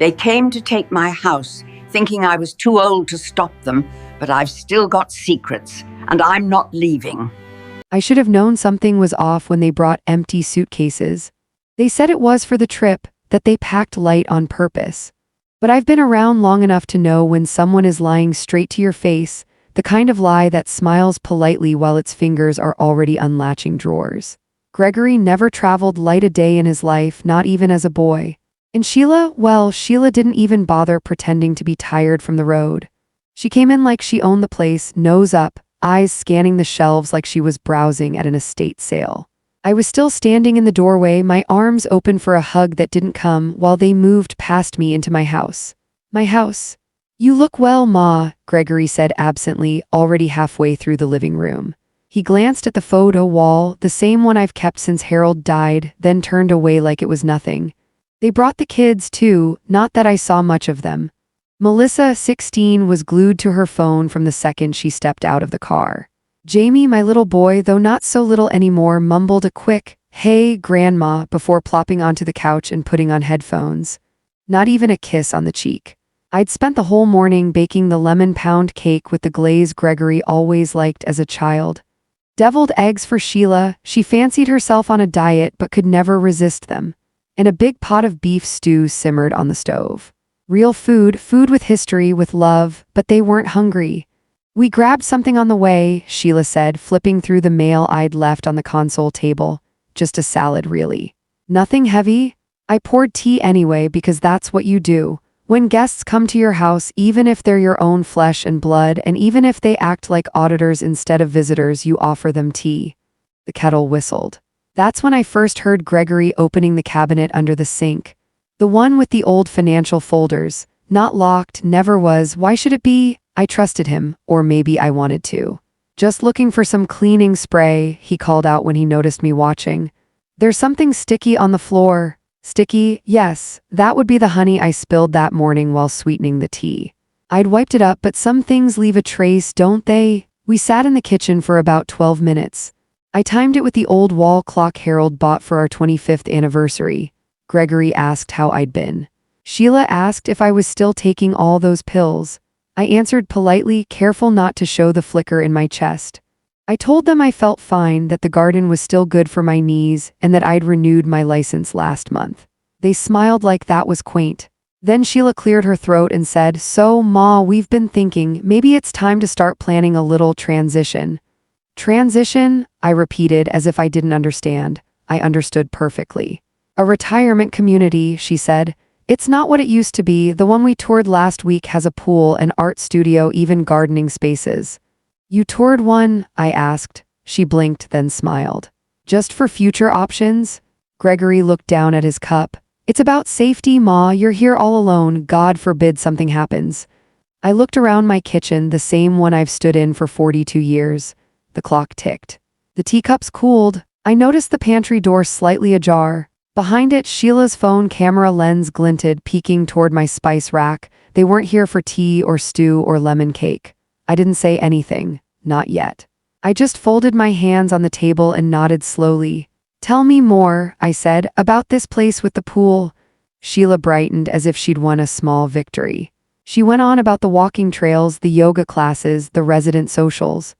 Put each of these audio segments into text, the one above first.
They came to take my house, thinking I was too old to stop them, but I've still got secrets, and I'm not leaving. I should have known something was off when they brought empty suitcases. They said it was for the trip, that they packed light on purpose. But I've been around long enough to know when someone is lying straight to your face, the kind of lie that smiles politely while its fingers are already unlatching drawers. Gregory never traveled light a day in his life, not even as a boy. And Sheila, well, Sheila didn't even bother pretending to be tired from the road. She came in like she owned the place, nose up, eyes scanning the shelves like she was browsing at an estate sale. I was still standing in the doorway, my arms open for a hug that didn't come, while they moved past me into my house. My house. You look well, Ma, Gregory said absently, already halfway through the living room. He glanced at the photo wall, the same one I've kept since Harold died, then turned away like it was nothing. They brought the kids, too, not that I saw much of them. Melissa, 16, was glued to her phone from the second she stepped out of the car. Jamie, my little boy, though not so little anymore, mumbled a quick, "Hey, Grandma," before plopping onto the couch and putting on headphones. Not even a kiss on the cheek. I'd spent the whole morning baking the lemon pound cake with the glaze Gregory always liked as a child. Deviled eggs for Sheila, she fancied herself on a diet but could never resist them. And a big pot of beef stew simmered on the stove. Real food, food with history, with love, but they weren't hungry. We grabbed something on the way, Sheila said, flipping through the mail I'd left on the console table. Just a salad, really. Nothing heavy? I poured tea anyway because that's what you do. When guests come to your house, even if they're your own flesh and blood, and even if they act like auditors instead of visitors, you offer them tea. The kettle whistled. That's when I first heard Gregory opening the cabinet under the sink. The one with the old financial folders. Not locked, never was. Why should it be? I trusted him, or maybe I wanted to. Just looking for some cleaning spray, he called out when he noticed me watching. There's something sticky on the floor. Sticky? Yes, that would be the honey I spilled that morning while sweetening the tea. I'd wiped it up, but some things leave a trace, don't they? We sat in the kitchen for about 12 minutes. I timed it with the old wall clock Harold bought for our 25th anniversary. Gregory asked how I'd been. Sheila asked if I was still taking all those pills. I answered politely, careful not to show the flicker in my chest. I told them I felt fine, that the garden was still good for my knees, and that I'd renewed my license last month. They smiled like that was quaint. Then Sheila cleared her throat and said, "So, Ma, we've been thinking, maybe it's time to start planning a little transition." Transition? I repeated as if I didn't understand. I understood perfectly. A retirement community, she said. It's not what it used to be. The one we toured last week has a pool, an art studio, even gardening spaces. You toured one? I asked. She blinked, then smiled. Just for future options? Gregory looked down at his cup. It's about safety, Ma. You're here all alone. God forbid something happens. I looked around my kitchen, the same one I've stood in for 42 years. The clock ticked. The teacups cooled. I noticed the pantry door slightly ajar. Behind it, Sheila's phone camera lens glinted, peeking toward my spice rack. They weren't here for tea or stew or lemon cake. I didn't say anything. Not yet. I just folded my hands on the table and nodded slowly. Tell me more, I said, about this place with the pool. Sheila brightened as if she'd won a small victory. She went on about the walking trails, the yoga classes, the resident socials.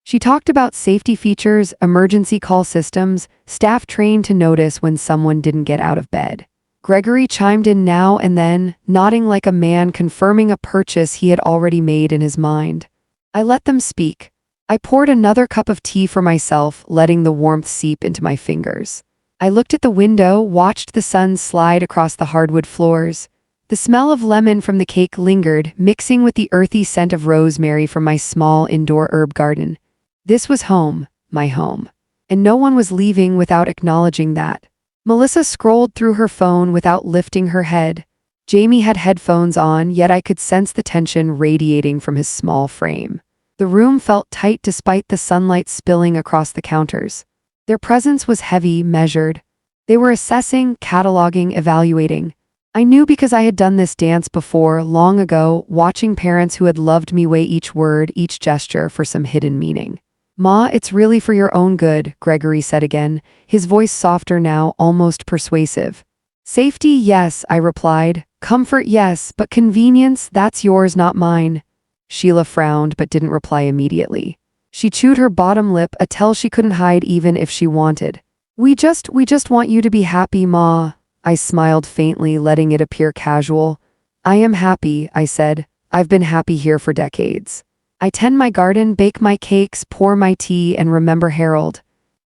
She talked about safety features, emergency call systems, staff trained to notice when someone didn't get out of bed. Gregory chimed in now and then, nodding like a man confirming a purchase he had already made in his mind. I let them speak. I poured another cup of tea for myself, letting the warmth seep into my fingers. I looked at the window, watched the sun slide across the hardwood floors. The smell of lemon from the cake lingered, mixing with the earthy scent of rosemary from my small indoor herb garden. This was home, my home. And no one was leaving without acknowledging that. Melissa scrolled through her phone without lifting her head. Jamie had headphones on, yet I could sense the tension radiating from his small frame. The room felt tight despite the sunlight spilling across the counters. Their presence was heavy, measured. They were assessing, cataloging, evaluating. I knew because I had done this dance before, long ago, watching parents who had loved me weigh each word, each gesture for some hidden meaning. Ma, it's really for your own good, Gregory said again, his voice softer now, almost persuasive. Safety, yes, I replied. Comfort, yes, but convenience, that's yours, not mine. Sheila frowned but didn't reply immediately. She chewed her bottom lip, a tell she couldn't hide even if she wanted. We just want you to be happy, Ma. I smiled faintly, letting it appear casual. I am happy, I said. I've been happy here for decades. I tend my garden, bake my cakes, pour my tea, and remember Harold.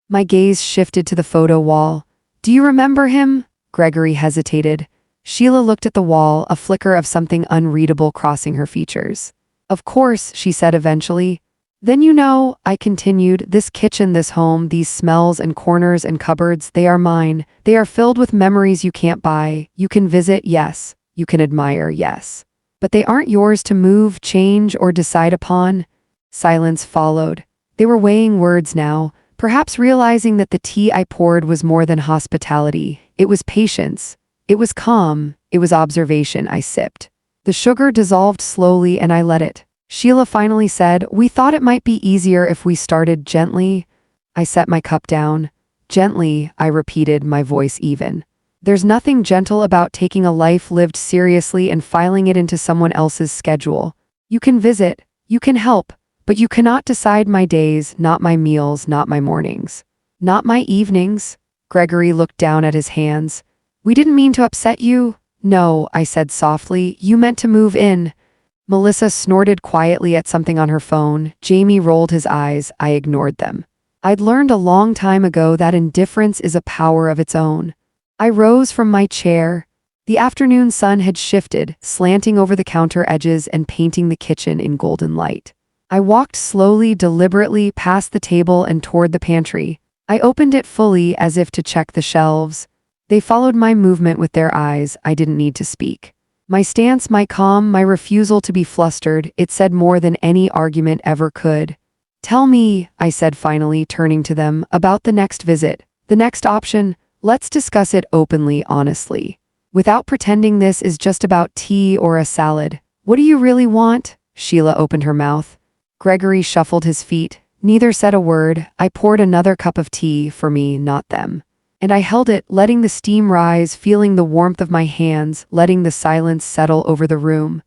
My gaze shifted to the photo wall. Do you remember him? Gregory hesitated. Sheila looked at the wall, a flicker of something unreadable crossing her features. Of course, she said eventually. Then you know, I continued, this kitchen, this home, these smells and corners and cupboards, they are mine. They are filled with memories you can't buy. You can visit, yes. You can admire, yes. But they aren't yours to move, change, or decide upon. Silence followed. They were weighing words now, perhaps realizing that the tea I poured was more than hospitality. It was patience. It was calm. It was observation. I sipped. The sugar dissolved slowly and I let it. Sheila finally said, we thought it might be easier if we started gently. I set my cup down. Gently, I repeated, my voice even. There's nothing gentle about taking a life lived seriously and filing it into someone else's schedule. You can visit, you can help, but you cannot decide my days, not my meals, not my mornings. Not my evenings. Gregory looked down at his hands. We didn't mean to upset you. No, I said softly, you meant to move in. Melissa snorted quietly at something on her phone. Jamie rolled his eyes. I ignored them. I'd learned a long time ago that indifference is a power of its own. I rose from my chair. The afternoon sun had shifted, slanting over the counter edges and painting the kitchen in golden light. I walked slowly, deliberately, past the table and toward the pantry. I opened it fully as if to check the shelves. They followed my movement with their eyes. I didn't need to speak. My stance, my calm, my refusal to be flustered, it said more than any argument ever could. Tell me, I said finally, turning to them, about the next visit, the next option. Let's discuss it openly, honestly. Without pretending this is just about tea or a salad. What do you really want? Sheila opened her mouth. Gregory shuffled his feet. Neither said a word. I poured another cup of tea, for me, not them. And I held it, letting the steam rise, feeling the warmth of my hands, letting the silence settle over the room.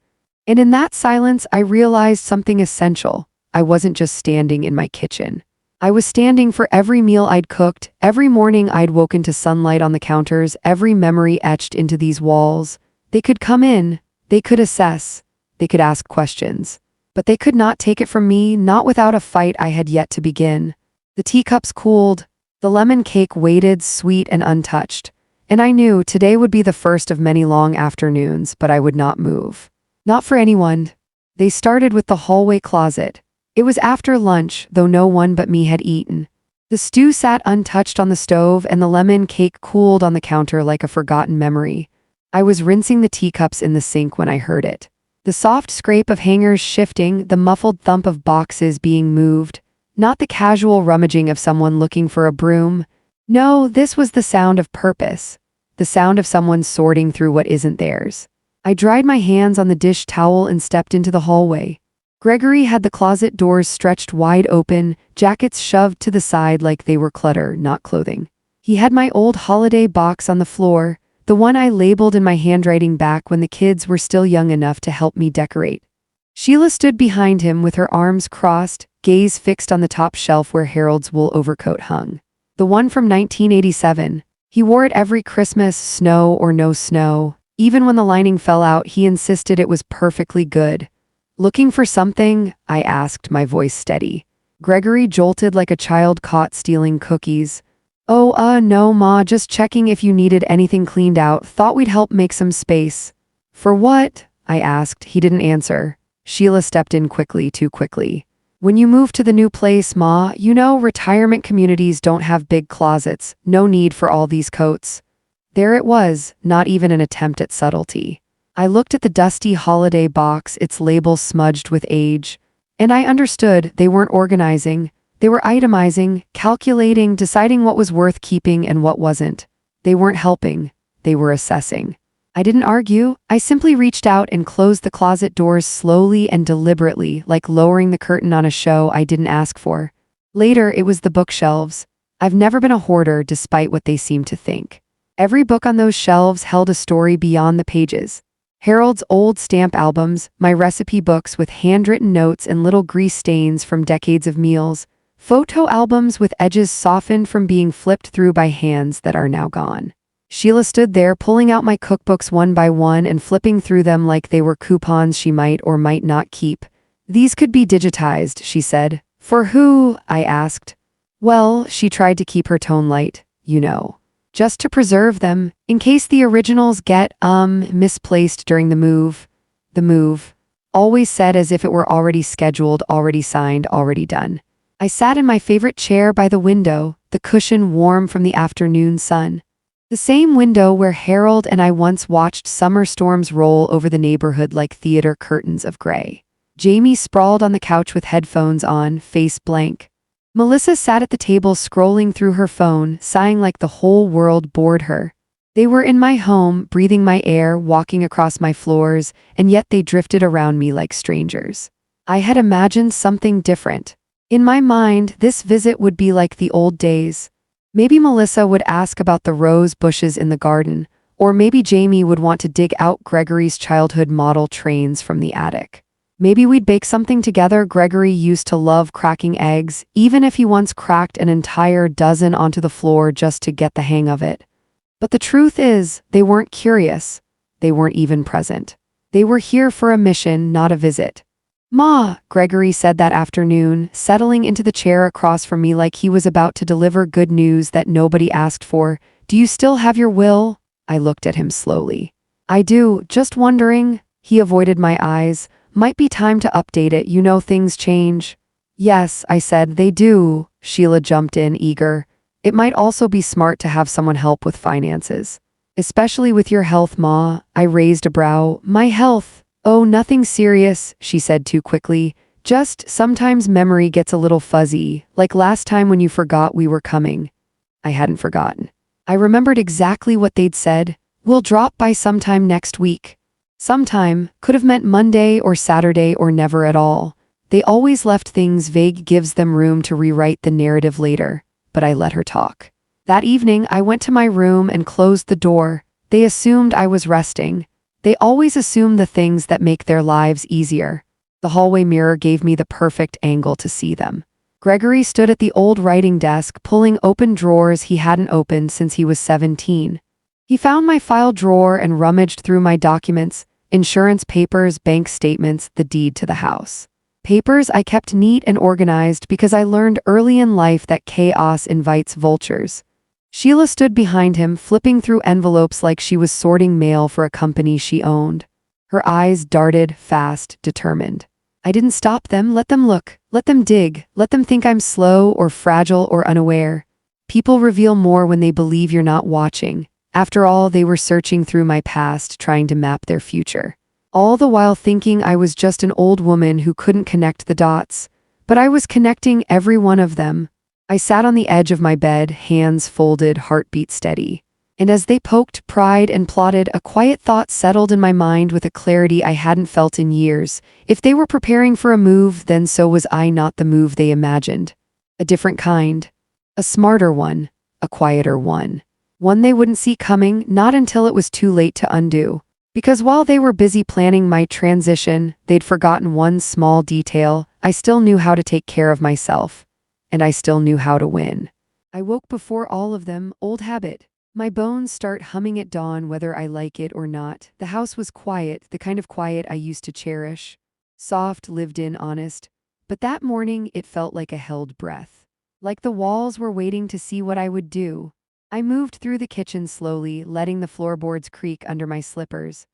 And in that silence, I realized something essential. I wasn't just standing in my kitchen. I was standing for every meal I'd cooked, every morning I'd woken to sunlight on the counters, every memory etched into these walls. They could come in, they could assess, they could ask questions. But they could not take it from me, not without a fight I had yet to begin. The teacups cooled. The lemon cake waited, sweet and untouched. And I knew today would be the first of many long afternoons, but I would not move. Not for anyone. They started with the hallway closet. It was after lunch, though no one but me had eaten. The stew sat untouched on the stove and the lemon cake cooled on the counter like a forgotten memory. I was rinsing the teacups in the sink when I heard it. The soft scrape of hangers shifting, the muffled thump of boxes being moved. Not the casual rummaging of someone looking for a broom. No, this was the sound of purpose. The sound of someone sorting through what isn't theirs. I dried my hands on the dish towel and stepped into the hallway. Gregory had the closet doors stretched wide open, jackets shoved to the side like they were clutter, not clothing. He had my old holiday box on the floor, the one I labeled in my handwriting back when the kids were still young enough to help me decorate. Sheila stood behind him with her arms crossed, gaze fixed on the top shelf where Harold's wool overcoat hung. The one from 1987. He wore it every Christmas, snow or no snow. Even when the lining fell out, he insisted it was perfectly good. Looking for something? I asked, my voice steady. Gregory jolted like a child caught stealing cookies. Oh, no, Ma, just checking if you needed anything cleaned out. Thought we'd help make some space. For what? I asked. He didn't answer. Sheila stepped in quickly, too quickly. When you move to the new place, Ma, you know retirement communities don't have big closets. No need for all these coats. There it was, not even an attempt at subtlety. I looked at the dusty holiday box, its label smudged with age. And I understood they weren't organizing. They were itemizing, calculating, deciding what was worth keeping and what wasn't. They weren't helping. They were assessing. I didn't argue. I simply reached out and closed the closet doors slowly and deliberately, like lowering the curtain on a show I didn't ask for. Later, it was the bookshelves. I've never been a hoarder despite what they seemed to think. Every book on those shelves held a story beyond the pages. Harold's old stamp albums, my recipe books with handwritten notes and little grease stains from decades of meals, photo albums with edges softened from being flipped through by hands that are now gone. Sheila stood there pulling out my cookbooks one by one and flipping through them like they were coupons she might or might not keep. "These could be digitized," she said. "For who?" I asked. "Well," she tried to keep her tone light, "you know. Just to preserve them, in case the originals get, misplaced during the move." The move. Always said as if it were already scheduled, already signed, already done. I sat in my favorite chair by the window, the cushion warm from the afternoon sun. The same window where Harold and I once watched summer storms roll over the neighborhood like theater curtains of gray. Jamie sprawled on the couch with headphones on, face blank. Melissa sat at the table scrolling through her phone, sighing like the whole world bored her. They were in my home, breathing my air, walking across my floors, and yet they drifted around me like strangers. I had imagined something different. In my mind, this visit would be like the old days. Maybe Melissa would ask about the rose bushes in the garden, or maybe Jamie would want to dig out Gregory's childhood model trains from the attic. Maybe we'd bake something together. Gregory used to love cracking eggs, even if he once cracked an entire dozen onto the floor just to get the hang of it. But the truth is, they weren't curious. They weren't even present. They were here for a mission, not a visit. "Ma," Gregory said that afternoon, settling into the chair across from me like he was about to deliver good news that nobody asked for, "do you still have your will?" I looked at him slowly. "I do, just wondering." He avoided my eyes. "Might be time to update it, you know things change." "Yes," I said, "they do." Sheila jumped in, eager. "It might also be smart to have someone help with finances. Especially with your health, Ma." I raised a brow. "My health? Oh, nothing serious," she said too quickly. "Just sometimes memory gets a little fuzzy, like last time when you forgot we were coming." I hadn't forgotten. I remembered exactly what they'd said. "We'll drop by sometime next week." Sometime could have meant Monday or Saturday or never at all. They always left things vague, gives them room to rewrite the narrative later, but I let her talk. That evening, I went to my room and closed the door. They assumed I was resting. They always assume the things that make their lives easier. The hallway mirror gave me the perfect angle to see them. Gregory stood at the old writing desk, pulling open drawers he hadn't opened since he was 17. He found my file drawer and rummaged through my documents, insurance papers, bank statements, the deed to the house. Papers I kept neat and organized because I learned early in life that chaos invites vultures. Sheila stood behind him, flipping through envelopes like she was sorting mail for a company she owned. Her eyes darted, fast, determined. I didn't stop them. Let them look. Let them dig. Let them think I'm slow or fragile or unaware. People reveal more when they believe you're not watching. After all, they were searching through my past, trying to map their future. All the while thinking I was just an old woman who couldn't connect the dots. But I was connecting every one of them. I sat on the edge of my bed, hands folded, heartbeat steady. And as they poked, pried, and plotted, a quiet thought settled in my mind with a clarity I hadn't felt in years. If they were preparing for a move, then so was I, not the move they imagined. A different kind. A smarter one. A quieter one. One they wouldn't see coming, not until it was too late to undo. Because while they were busy planning my transition, they'd forgotten one small detail. I still knew how to take care of myself. And I still knew how to win. I woke before all of them, old habit. My bones start humming at dawn whether I like it or not. The house was quiet, the kind of quiet I used to cherish. Soft, lived in, honest. But that morning it felt like a held breath. Like the walls were waiting to see what I would do. I moved through the kitchen slowly, letting the floorboards creak under my slippers.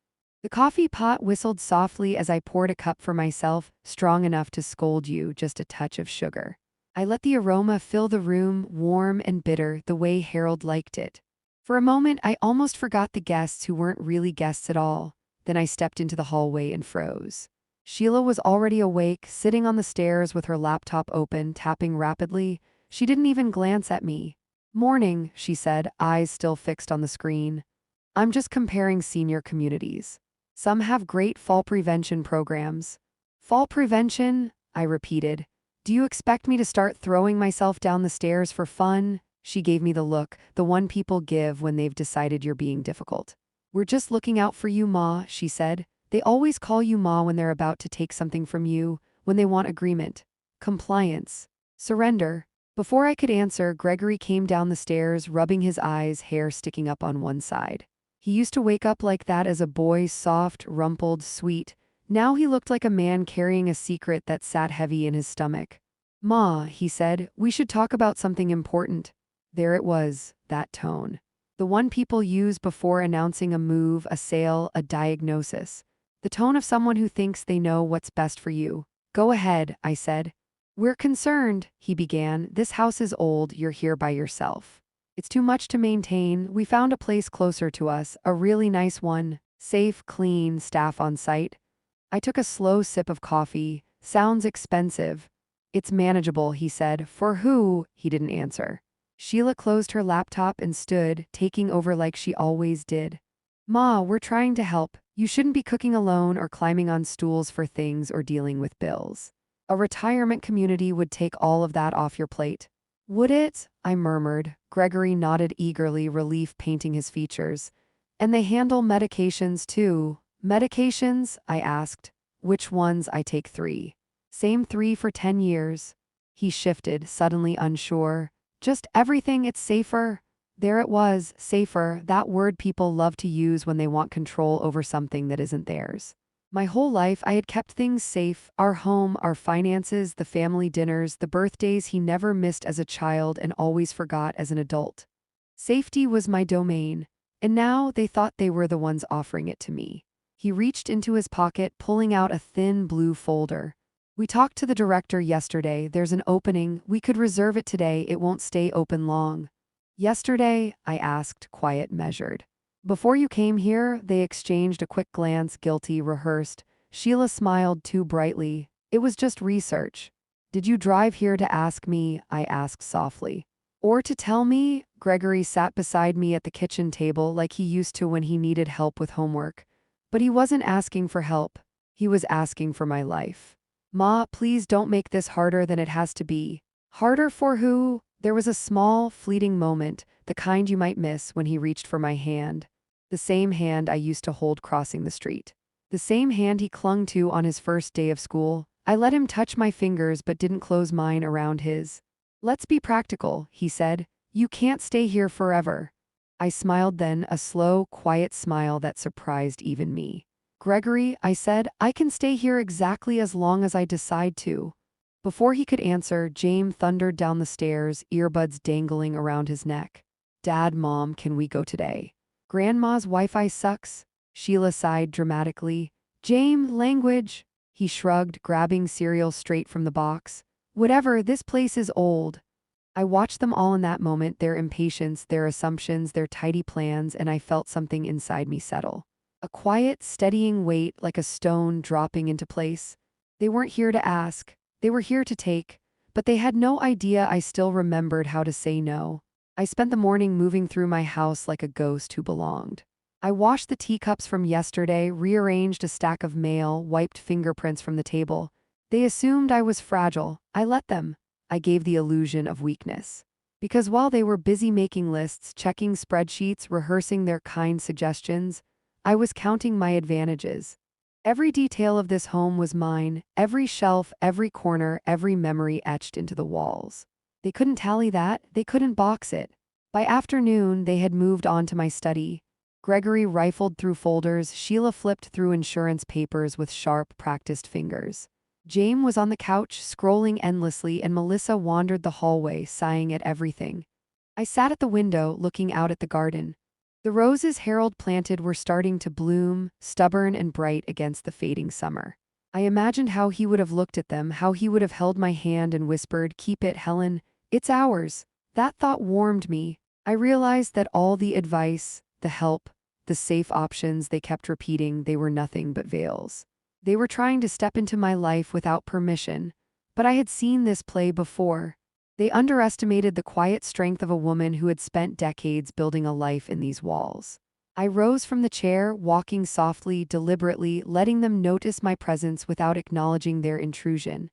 The coffee pot whistled softly as I poured a cup for myself, strong enough to scold you, just a touch of sugar. I let the aroma fill the room, warm and bitter, the way Harold liked it. For a moment, I almost forgot the guests who weren't really guests at all. Then I stepped into the hallway and froze. Sheila was already awake, sitting on the stairs with her laptop open, tapping rapidly. She didn't even glance at me. "Morning," she said, eyes still fixed on the screen. "I'm just comparing senior communities. Some have great fall prevention programs." "Fall prevention?" I repeated. "Do you expect me to start throwing myself down the stairs for fun?" She gave me the look, the one people give when they've decided you're being difficult. We're just looking out for you, Ma, she said. They always call you Ma when they're about to take something from you, when they want agreement, compliance, surrender. Before I could answer, Gregory came down the stairs, rubbing his eyes, hair sticking up on one side. He used to wake up like that as a boy, soft, rumpled, sweet. Now he looked like a man carrying a secret that sat heavy in his stomach. Ma, he said, we should talk about something important. There it was, that tone. The one people use before announcing a move, a sale, a diagnosis. The tone of someone who thinks they know what's best for you. Go ahead, I said. We're concerned, he began. This house is old, you're here by yourself. It's too much to maintain. We found a place closer to us, a really nice one. Safe, clean, staff on site. I took a slow sip of coffee. Sounds expensive. It's manageable, he said. For who? He didn't answer. Sheila closed her laptop and stood, taking over like she always did. Ma, we're trying to help. You shouldn't be cooking alone or climbing on stools for things or dealing with bills. A retirement community would take all of that off your plate. Would it? I murmured. Gregory nodded eagerly, relief painting his features. And they handle medications too. Medications? I asked. Which ones? I take 3. Same 3 for 10 years. He shifted, suddenly unsure. Just everything, it's safer. There it was, safer, that word people love to use when they want control over something that isn't theirs. My whole life I had kept things safe, our home, our finances, the family dinners, the birthdays he never missed as a child and always forgot as an adult. Safety was my domain, and now they thought they were the ones offering it to me. He reached into his pocket, pulling out a thin blue folder. We talked to the director yesterday. There's an opening. We could reserve it today. It won't stay open long. Yesterday? I asked, quiet, measured. Before you came here, they exchanged a quick glance, guilty, rehearsed. Sheila smiled too brightly. It was just research. Did you drive here to ask me? I asked softly. Or to tell me? Gregory sat beside me at the kitchen table like he used to when he needed help with homework. But he wasn't asking for help. He was asking for my life. Ma, please don't make this harder than it has to be. Harder for who? There was a small, fleeting moment, the kind you might miss when he reached for my hand. The same hand I used to hold crossing the street. The same hand he clung to on his first day of school. I let him touch my fingers but didn't close mine around his. Let's be practical, he said. You can't stay here forever. I smiled then, a slow, quiet smile that surprised even me. Gregory, I said, I can stay here exactly as long as I decide to. Before he could answer, James thundered down the stairs, earbuds dangling around his neck. Dad, Mom, can we go today? Grandma's Wi-Fi sucks. Sheila sighed dramatically. James, language. He shrugged, grabbing cereal straight from the box. Whatever, this place is old. I watched them all in that moment, their impatience, their assumptions, their tidy plans, and I felt something inside me settle. A quiet, steadying weight like a stone dropping into place. They weren't here to ask. They were here to take. But they had no idea I still remembered how to say no. I spent the morning moving through my house like a ghost who belonged. I washed the teacups from yesterday, rearranged a stack of mail, wiped fingerprints from the table. They assumed I was fragile. I let them. I gave the illusion of weakness. Because while they were busy making lists, checking spreadsheets, rehearsing their kind suggestions, I was counting my advantages. Every detail of this home was mine, every shelf, every corner, every memory etched into the walls. They couldn't tally that, they couldn't box it. By afternoon, they had moved on to my study. Gregory rifled through folders, Sheila flipped through insurance papers with sharp, practiced fingers. James was on the couch, scrolling endlessly, and Melissa wandered the hallway, sighing at everything. I sat at the window, looking out at the garden. The roses Harold planted were starting to bloom, stubborn and bright against the fading summer. I imagined how he would have looked at them, how he would have held my hand and whispered, "Keep it, Helen. It's ours." That thought warmed me. I realized that all the advice, the help, the safe options they kept repeating, they were nothing but veils. They were trying to step into my life without permission, but I had seen this play before. They underestimated the quiet strength of a woman who had spent decades building a life in these walls. I rose from the chair, walking softly, deliberately, letting them notice my presence without acknowledging their intrusion.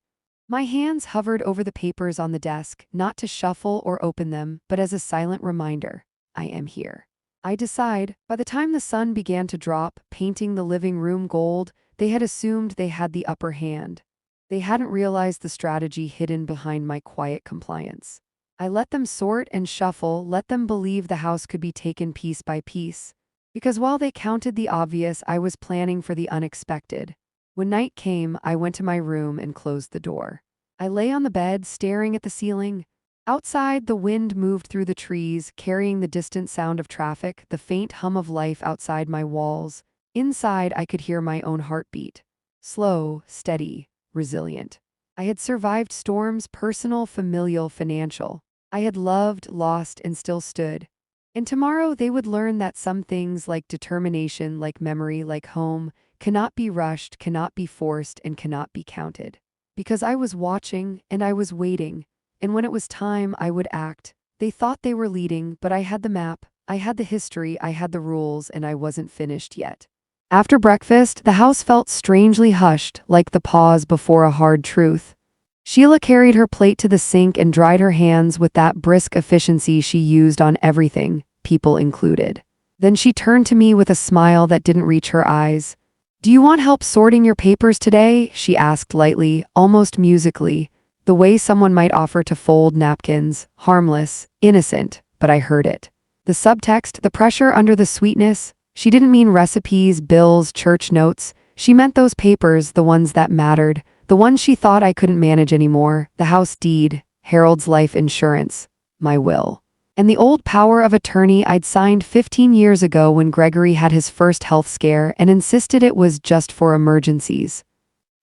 My hands hovered over the papers on the desk, not to shuffle or open them, but as a silent reminder, I am here. I decide, by the time the sun began to drop, painting the living room gold, they had assumed they had the upper hand. They hadn't realized the strategy hidden behind my quiet compliance. I let them sort and shuffle, let them believe the house could be taken piece by piece. Because while they counted the obvious, I was planning for the unexpected. When night came, I went to my room and closed the door. I lay on the bed, staring at the ceiling. Outside, the wind moved through the trees, carrying the distant sound of traffic, the faint hum of life outside my walls. Inside, I could hear my own heartbeat. Slow, steady, resilient. I had survived storms, personal, familial, financial. I had loved, lost, and still stood. And tomorrow they would learn that some things, like determination, like memory, like home, cannot be rushed, cannot be forced, and cannot be counted. Because I was watching, and I was waiting, and when it was time, I would act. They thought they were leading, but I had the map, I had the history, I had the rules, and I wasn't finished yet. After breakfast, the house felt strangely hushed, like the pause before a hard truth. Sheila carried her plate to the sink and dried her hands with that brisk efficiency she used on everything, people included. Then she turned to me with a smile that didn't reach her eyes. "Do you want help sorting your papers today?" she asked lightly, almost musically, the way someone might offer to fold napkins, harmless, innocent, but I heard it. The subtext, the pressure under the sweetness. She didn't mean recipes, bills, church notes. She meant those papers, the ones that mattered, the ones she thought I couldn't manage anymore, the house deed, Harold's life insurance, my will, and the old power of attorney I'd signed 15 years ago when Gregory had his first health scare and insisted it was just for emergencies.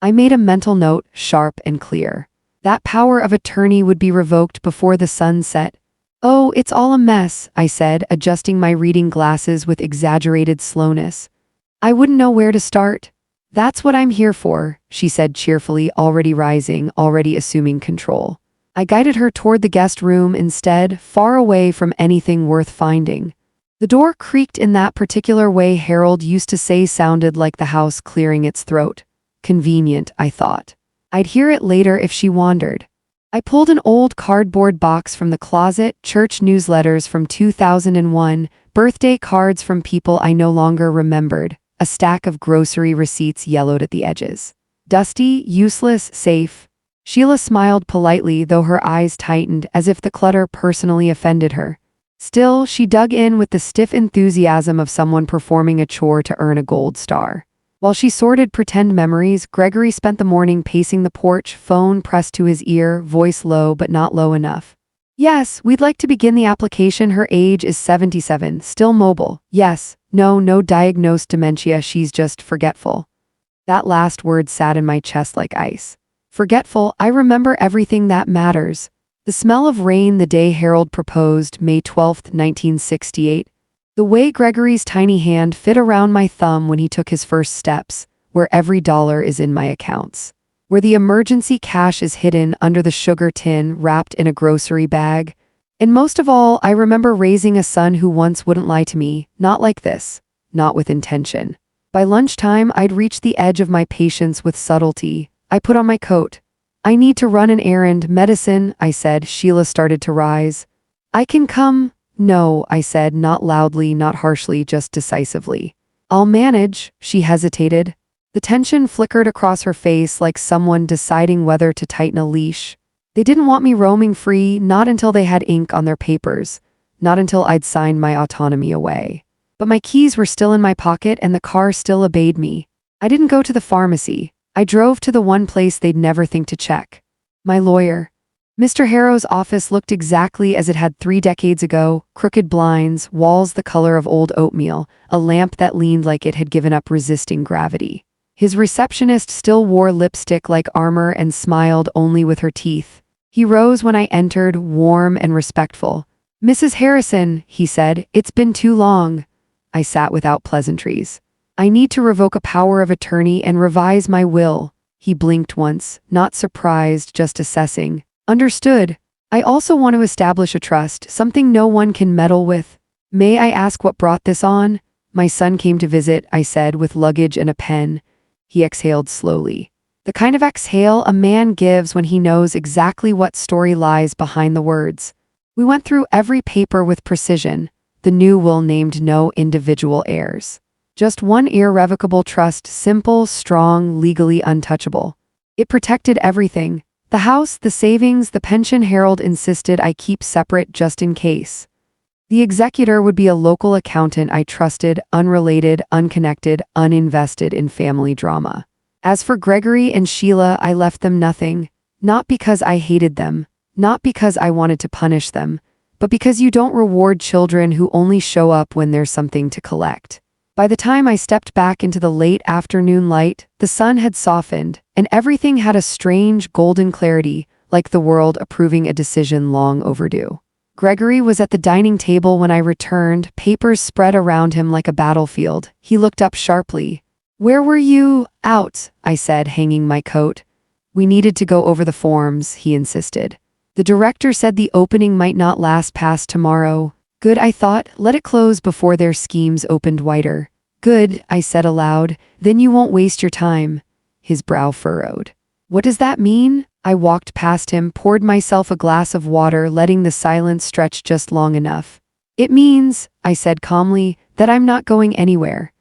I made a mental note, sharp and clear. That power of attorney would be revoked before the sun set. "Oh, it's all a mess," I said, adjusting my reading glasses with exaggerated slowness. "I wouldn't know where to start." "That's what I'm here for," she said cheerfully, already rising, already assuming control. I guided her toward the guest room instead, far away from anything worth finding. The door creaked in that particular way Harold used to say sounded like the house clearing its throat. Convenient, I thought. I'd hear it later if she wandered. I pulled an old cardboard box from the closet, church newsletters from 2001, birthday cards from people I no longer remembered, a stack of grocery receipts yellowed at the edges. Dusty, useless, safe. Sheila smiled politely, though her eyes tightened, as if the clutter personally offended her. Still, she dug in with the stiff enthusiasm of someone performing a chore to earn a gold star. While she sorted pretend memories, Gregory spent the morning pacing the porch, phone pressed to his ear, voice low but not low enough. "Yes, we'd like to begin the application. Her age is 77, still mobile. Yes, no diagnosed dementia, she's just forgetful." That last word sat in my chest like ice. Forgetful, I remember everything that matters. The smell of rain the day Harold proposed, May 12, 1968. The way Gregory's tiny hand fit around my thumb when he took his first steps, where every dollar is in my accounts, where the emergency cash is hidden under the sugar tin wrapped in a grocery bag. And most of all, I remember raising a son who once wouldn't lie to me, not like this, not with intention. By lunchtime, I'd reached the edge of my patience with subtlety. I put on my coat. "I need to run an errand, medicine," I said. Sheila started to rise. "I can come." "No," I said, not loudly, not harshly, just decisively. "I'll manage." She hesitated. The tension flickered across her face like someone deciding whether to tighten a leash. They didn't want me roaming free, not until they had ink on their papers, not until I'd signed my autonomy away. But my keys were still in my pocket and the car still obeyed me. I didn't go to the pharmacy. I drove to the one place they'd never think to check. My lawyer. Mr. Harrow's office looked exactly as it had 3 decades ago, crooked blinds, walls the color of old oatmeal, a lamp that leaned like it had given up resisting gravity. His receptionist still wore lipstick like armor and smiled only with her teeth. He rose when I entered, warm and respectful. "Mrs. Harrison," he said, "it's been too long." I sat without pleasantries. "I need to revoke a power of attorney and revise my will." He blinked once, not surprised, just assessing. "Understood. I also want to establish a trust, something no one can meddle with." "May I ask what brought this on?" "My son came to visit," I said, with luggage and a pen. He exhaled slowly. The kind of exhale a man gives when he knows exactly what story lies behind the words. We went through every paper with precision. The new will named no individual heirs. Just one irrevocable trust, simple, strong, legally untouchable. It protected everything. The house, the savings, the pension. Harold insisted I keep separate just in case. The executor would be a local accountant I trusted, unrelated, unconnected, uninvested in family drama. As for Gregory and Sheila, I left them nothing. Not because I hated them, not because I wanted to punish them, but because you don't reward children who only show up when there's something to collect. By the time I stepped back into the late afternoon light, the sun had softened, and everything had a strange golden clarity, like the world approving a decision long overdue. Gregory was at the dining table when I returned, papers spread around him like a battlefield. He looked up sharply. "Where were you?" "Out," I said, hanging my coat. "We needed to go over the forms," he insisted. "The director said the opening might not last past tomorrow." "Good," I thought. "Let it close before their schemes opened wider." "Good," I said aloud. "Then you won't waste your time." His brow furrowed. "What does that mean?" I walked past him, poured myself a glass of water, letting the silence stretch just long enough. "It means," I said calmly, "that I'm not going anywhere."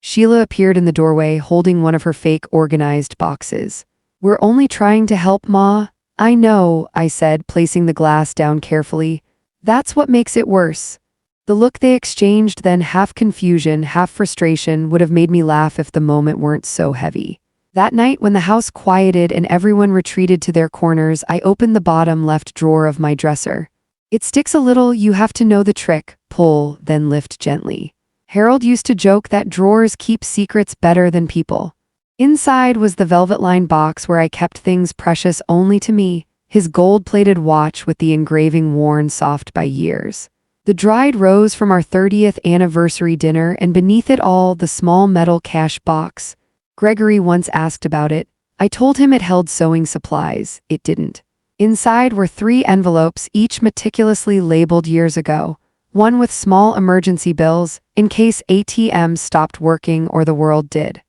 Sheila appeared in the doorway, holding one of her fake organized boxes. "We're only trying to help, Ma." "I know," I said, placing the glass down carefully. "That's what makes it worse." The look they exchanged, then half confusion, half frustration, would have made me laugh if the moment weren't so heavy. That night, when the house quieted and everyone retreated to their corners, I opened the bottom left drawer of my dresser. "It sticks a little, you have to know the trick. Pull, then lift gently." Harold used to joke that drawers keep secrets better than people. Inside was the velvet-lined box where I kept things precious only to me, his gold-plated watch with the engraving worn soft by years, the dried rose from our 30th anniversary dinner, and beneath it all, the small metal cash box. Gregory once asked about it. I told him it held sewing supplies. It didn't. Inside were 3 envelopes, each meticulously labeled years ago. One with small emergency bills, in case ATMs stopped working or the world did.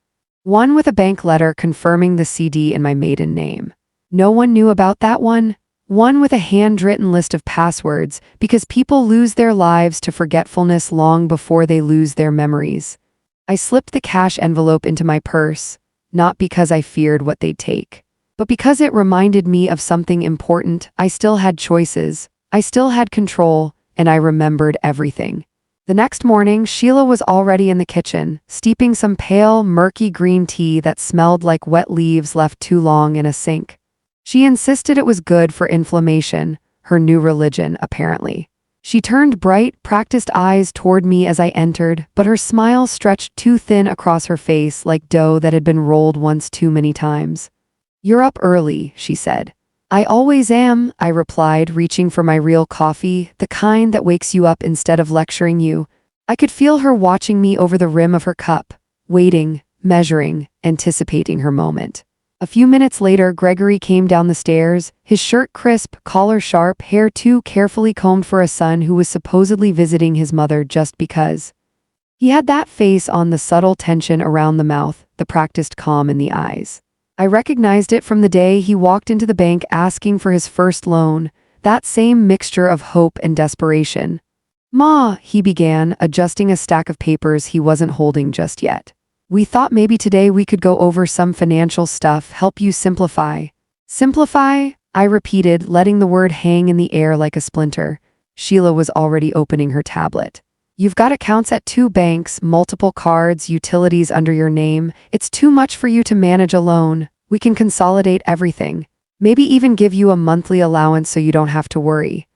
One with a bank letter confirming the CD in my maiden name. No one knew about that one. One with a handwritten list of passwords, because people lose their lives to forgetfulness long before they lose their memories. I slipped the cash envelope into my purse, not because I feared what they'd take, but because it reminded me of something important. I still had choices, I still had control, and I remembered everything. The next morning, Sheila was already in the kitchen, steeping some pale, murky green tea that smelled like wet leaves left too long in a sink. She insisted it was good for inflammation, her new religion, apparently. She turned bright, practiced eyes toward me as I entered, but her smile stretched too thin across her face like dough that had been rolled once too many times. "You're up early," she said. "I always am," I replied, reaching for my real coffee, the kind that wakes you up instead of lecturing you. I could feel her watching me over the rim of her cup, waiting, measuring, anticipating her moment. A few minutes later, Gregory came down the stairs, his shirt crisp, collar sharp, hair too carefully combed for a son who was supposedly visiting his mother just because. He had that face on, the subtle tension around the mouth, the practiced calm in the eyes. I recognized it from the day he walked into the bank asking for his first loan, that same mixture of hope and desperation. "Ma," he began, adjusting a stack of papers he wasn't holding just yet. "We thought maybe today we could go over some financial stuff, help you simplify." "Simplify?" I repeated, letting the word hang in the air like a splinter. Sheila was already opening her tablet. "You've got accounts at 2 banks, multiple cards, utilities under your name. It's too much for you to manage alone. We can consolidate everything. Maybe even give you a monthly allowance so you don't have to worry."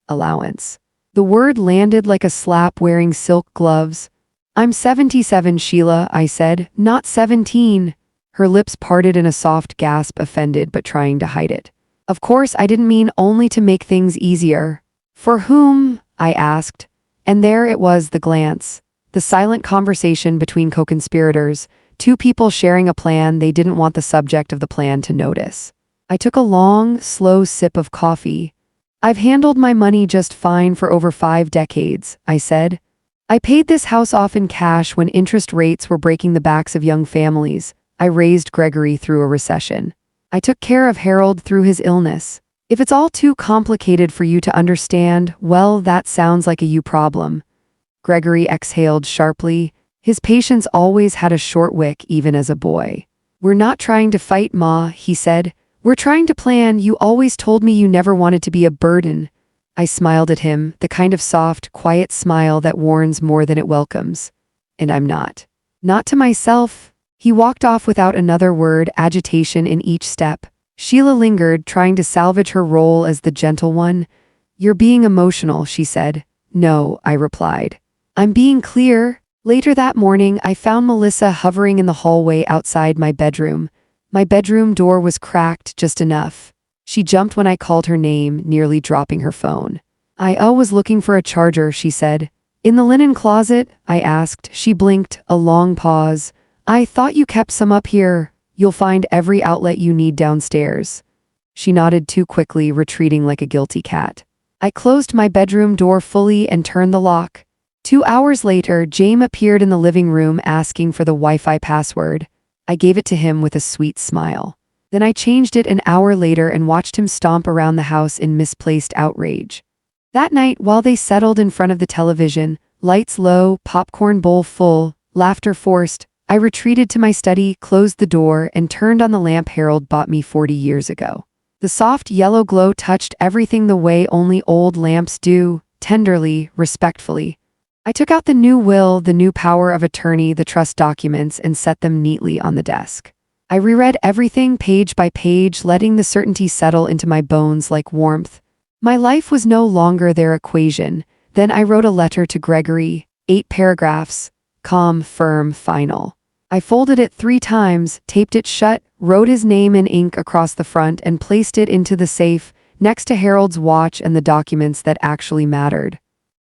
Allowance. The word landed like a slap wearing silk gloves. "I'm 77, Sheila," I said, "not 17. Her lips parted in a soft gasp, offended but trying to hide it. "Of course, I didn't mean only to make things easier." "For whom?" I asked. And there it was, the glance. The silent conversation between co-conspirators, 2 people sharing a plan they didn't want the subject of the plan to notice. I took a long, slow sip of coffee. "I've handled my money just fine for over 5 decades, I said. "I paid this house off in cash when interest rates were breaking the backs of young families. I raised Gregory through a recession. I took care of Harold through his illness. If it's all too complicated for you to understand, well, that sounds like a you problem." Gregory exhaled sharply. His patience always had a short wick, even as a boy. We're not trying to fight, Ma, he said. We're trying to plan. You always told me you never wanted to be a burden. I smiled at him, the kind of soft, quiet smile that warns more than it welcomes. And I'm not. Not to myself. He walked off without another word, agitation in each step. Sheila lingered, trying to salvage her role as the gentle one. You're being emotional, she said. No, I replied. I'm being clear. Later that morning, I found Melissa hovering in the hallway outside my bedroom. My bedroom door was cracked just enough. She jumped when I called her name, nearly dropping her phone. I was looking for a charger, she said. In the linen closet? I asked. She blinked, a long pause. I thought you kept some up here. You'll find every outlet you need downstairs. She nodded too quickly, retreating like a guilty cat. I closed my bedroom door fully and turned the lock. 2 hours later, James appeared in the living room asking for the Wi-Fi password. I gave it to him with a sweet smile. Then I changed it an hour later and watched him stomp around the house in misplaced outrage. That night, while they settled in front of the television, lights low, popcorn bowl full, laughter forced, I retreated to my study, closed the door, and turned on the lamp Harold bought me 40 years ago. The soft yellow glow touched everything the way only old lamps do, tenderly, respectfully. I took out the new will, the new power of attorney, the trust documents, and set them neatly on the desk. I reread everything page by page, letting the certainty settle into my bones like warmth. My life was no longer their equation. Then I wrote a letter to Gregory, 8 paragraphs, calm, firm, final. I folded it 3 times, taped it shut, wrote his name in ink across the front, and placed it into the safe, next to Harold's watch and the documents that actually mattered.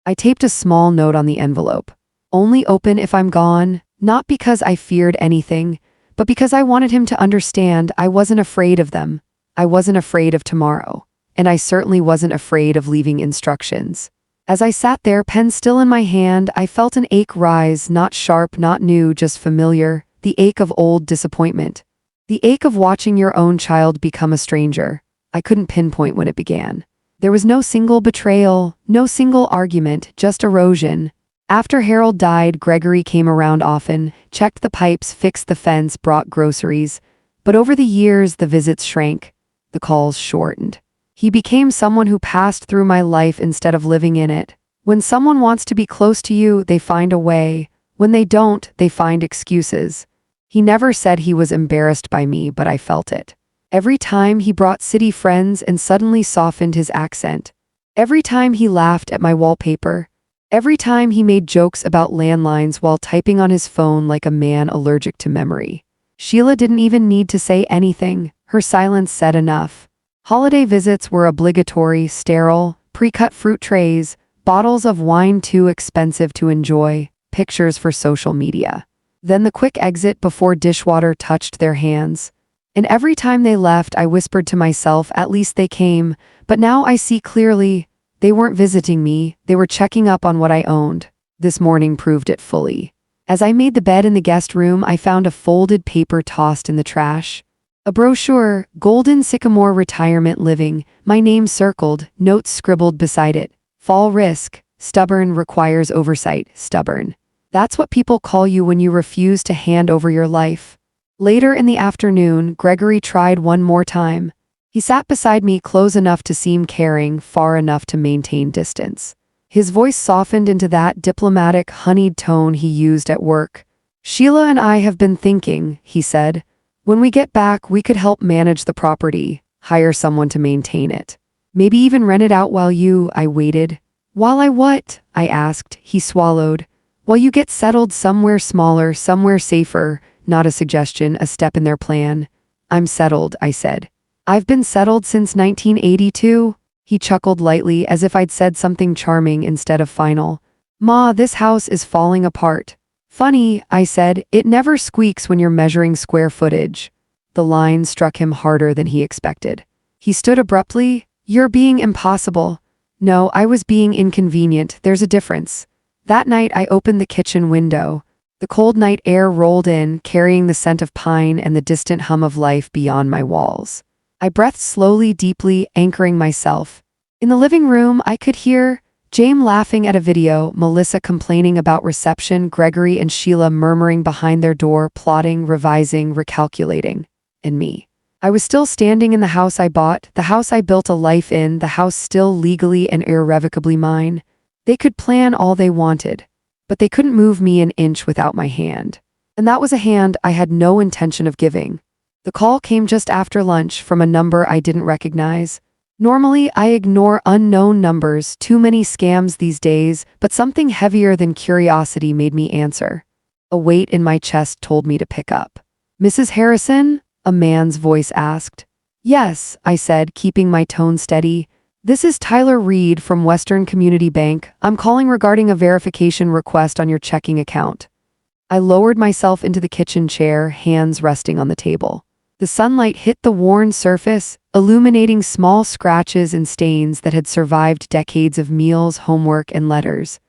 I taped a small note on the envelope. Only open if I'm gone, not because I feared anything, but because I wanted him to understand I wasn't afraid of them. I wasn't afraid of tomorrow. And I certainly wasn't afraid of leaving instructions. As I sat there, pen still in my hand, I felt an ache rise, not sharp, not new, just familiar, the ache of old disappointment. The ache of watching your own child become a stranger. I couldn't pinpoint when it began. There was no single betrayal, no single argument, just erosion. After Harold died, Gregory came around often, checked the pipes, fixed the fence, brought groceries. But over the years, the visits shrank. The calls shortened. He became someone who passed through my life instead of living in it. When someone wants to be close to you, they find a way. When they don't, they find excuses. He never said he was embarrassed by me, but I felt it. Every time he brought city friends and suddenly softened his accent. Every time he laughed at my wallpaper. Every time he made jokes about landlines while typing on his phone like a man allergic to memory. Sheila didn't even need to say anything. Her silence said enough. Holiday visits were obligatory, sterile, pre-cut fruit trays, bottles of wine too expensive to enjoy, pictures for social media. Then the quick exit before dishwater touched their hands. And every time they left, I whispered to myself, at least they came, but now I see clearly, they weren't visiting me, they were checking up on what I owned. This morning proved it fully. As I made the bed in the guest room, I found a folded paper tossed in the trash. A brochure, Golden Sycamore Retirement Living, my name circled, notes scribbled beside it. Fall risk, stubborn, requires oversight, stubborn. That's what people call you when you refuse to hand over your life. Later in the afternoon, Gregory tried one more time. He sat beside me close enough to seem caring, far enough to maintain distance. His voice softened into that diplomatic, honeyed tone he used at work. Sheila and I have been thinking, he said. When we get back, we could help manage the property, hire someone to maintain it. Maybe even rent it out I waited. While I what? I asked. He swallowed. While you get settled somewhere smaller, somewhere safer. Not a suggestion, a step in their plan. I'm settled, I said. I've been settled since 1982. He chuckled lightly as if I'd said something charming instead of final. Ma, this house is falling apart. Funny, I said, it never squeaks when you're measuring square footage. The line struck him harder than he expected. He stood abruptly. You're being impossible. No, I was being inconvenient. There's a difference. That night I opened the kitchen window. The cold night air rolled in, carrying the scent of pine and the distant hum of life beyond my walls. I breathed slowly, deeply, anchoring myself. In the living room, I could hear James laughing at a video, Melissa complaining about reception, Gregory and Sheila murmuring behind their door, plotting, revising, recalculating. And me. I was still standing in the house I bought, the house I built a life in, the house still legally and irrevocably mine. They could plan all they wanted, but they couldn't move me an inch without my hand. And that was a hand I had no intention of giving. The call came just after lunch from a number I didn't recognize. Normally, I ignore unknown numbers, too many scams these days, but something heavier than curiosity made me answer. A weight in my chest told me to pick up. "Mrs. Harrison?" a man's voice asked. "Yes," I said, keeping my tone steady. "This is Tyler Reed from Western Community Bank. I'm calling regarding a verification request on your checking account." I lowered myself into the kitchen chair, hands resting on the table. The sunlight hit the worn surface, illuminating small scratches and stains that had survived decades of meals, homework, and letters.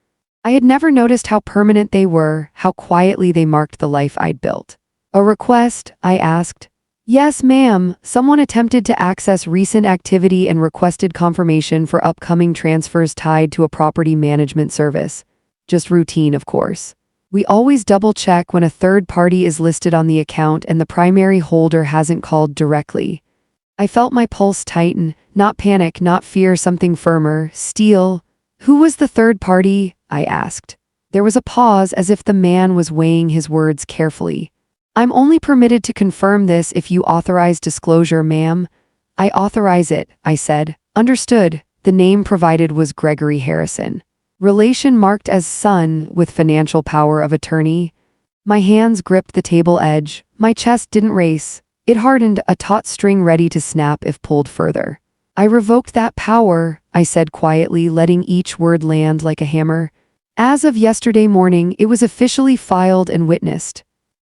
I had never noticed how permanent they were, how quietly they marked the life I'd built. "A request?" I asked. "Yes, ma'am. Someone attempted to access recent activity and requested confirmation for upcoming transfers tied to a property management service. Just routine, of course. We always double-check when a third party is listed on the account and the primary holder hasn't called directly." I felt my pulse tighten, not panic, not fear, something firmer, steel. "Who was the third party?" I asked. There was a pause, as if the man was weighing his words carefully. "I'm only permitted to confirm this if you authorize disclosure, ma'am." "I authorize it," I said. "Understood." The name provided was Gregory Harrison. Relation marked as son, with financial power of attorney. My hands gripped the table edge. My chest didn't race. It hardened, a taut string ready to snap if pulled further. "I revoked that power," I said quietly, letting each word land like a hammer. "As of yesterday morning, it was officially filed and witnessed."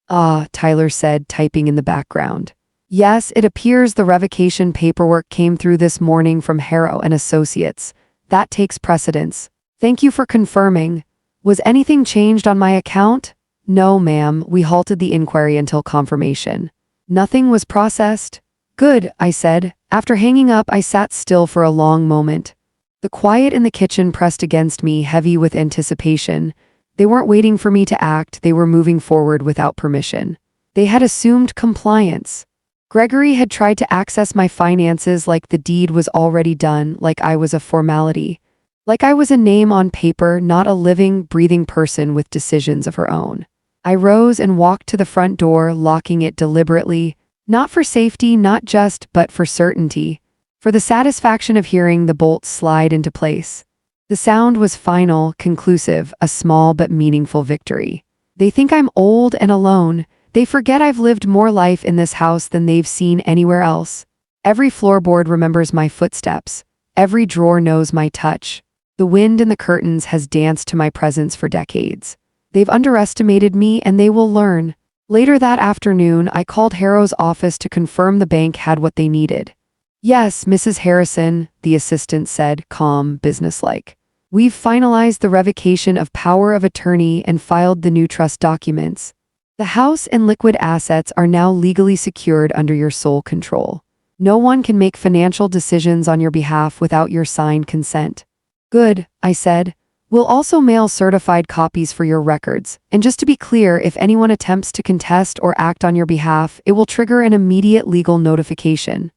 "Ah," Tyler said, typing in the background. "Yes, it appears the revocation paperwork came through this morning from Harrow and Associates. That takes precedence. Thank you for confirming. Was anything changed on my account?" "No, ma'am. We halted the inquiry until confirmation." "Nothing was processed?" "Good," I said. After hanging up, I sat still for a long moment. The quiet in the kitchen pressed against me, heavy with anticipation. They weren't waiting for me to act, they were moving forward without permission. They had assumed compliance. Gregory had tried to access my finances like the deed was already done, like I was a formality. Like I was a name on paper, not a living, breathing person with decisions of her own. I rose and walked to the front door, locking it deliberately, not for safety, not just, but for certainty, for the satisfaction of hearing the bolts slide into place. The sound was final, conclusive, a small but meaningful victory. They think I'm old and alone. They forget I've lived more life in this house than they've seen anywhere else. Every floorboard remembers my footsteps. Every drawer knows my touch. The wind in the curtains has danced to my presence for decades. They've underestimated me, and they will learn. Later that afternoon, I called Harrow's office to confirm the bank had what they needed. "Yes, Mrs. Harrison," the assistant said, calm, businesslike. "We've finalized the revocation of power of attorney and filed the new trust documents. The house and liquid assets are now legally secured under your sole control. No one can make financial decisions on your behalf without your signed consent." "Good," I said. "We'll also mail certified copies for your records. And just to be clear, if anyone attempts to contest or act on your behalf, it will trigger an immediate legal notification."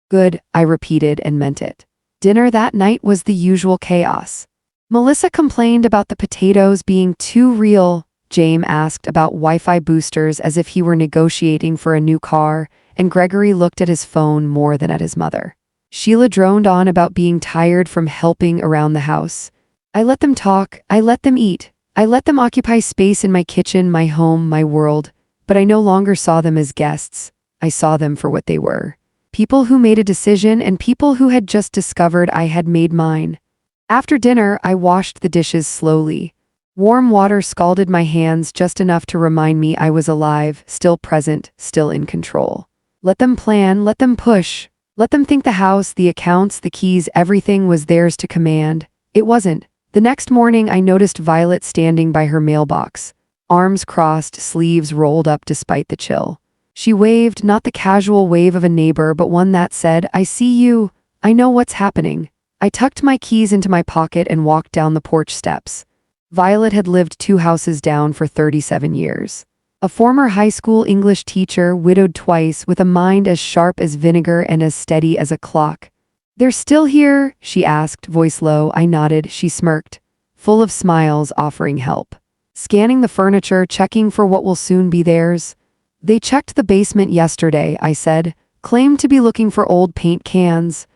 "Good," I repeated and meant it. Dinner that night was the usual chaos. Melissa complained about the potatoes being too real. James asked about Wi-Fi boosters as if he were negotiating for a new car, and Gregory looked at his phone more than at his mother. Sheila droned on about being tired from helping around the house. I let them talk, I let them eat, I let them occupy space in my kitchen, my home, my world, but I no longer saw them as guests. I saw them for what they were. People who made a decision and people who had just discovered I had made mine. After dinner, I washed the dishes slowly. Warm water scalded my hands just enough to remind me I was alive, still present, still in control. Let them plan, let them push. Let them think the house, the accounts, the keys, everything was theirs to command. It wasn't. The next morning, I noticed Violet standing by her mailbox, arms crossed, sleeves rolled up despite the chill. She waved, not the casual wave of a neighbor, but one that said, "I see you. I know what's happening." I tucked my keys into my pocket and walked down the porch steps. Violet had lived 2 houses down for 37 years. A former high school English teacher, widowed twice, with a mind as sharp as vinegar and as steady as a clock. "They're still here?" she asked, voice low. I nodded. She smirked, full of smiles, offering help. Scanning the furniture, checking for what will soon be theirs. "They checked the basement yesterday," I said, "claimed to be looking for old paint cans,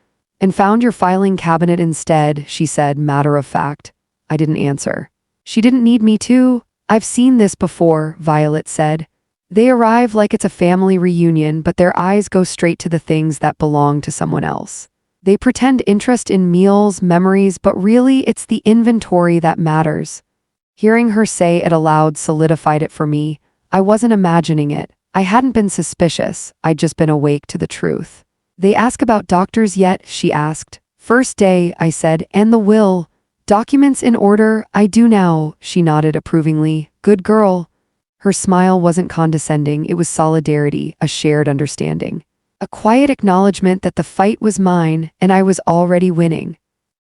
and found your filing cabinet instead," she said, matter of fact. I didn't answer. "She didn't need me to. I've seen this before," Violet said. "They arrive like it's a family reunion, but their eyes go straight to the things that belong to someone else. They pretend interest in meals, memories, but really it's the inventory that matters." Hearing her say it aloud solidified it for me. I wasn't imagining it. I hadn't been suspicious. I'd just been awake to the truth. "They ask about doctors yet?" she asked. "First day," I said, "and the will. Documents in order?" "I do now," she nodded approvingly. "Good girl." Her smile wasn't condescending, it was solidarity, a shared understanding. A quiet acknowledgement that the fight was mine, and I was already winning.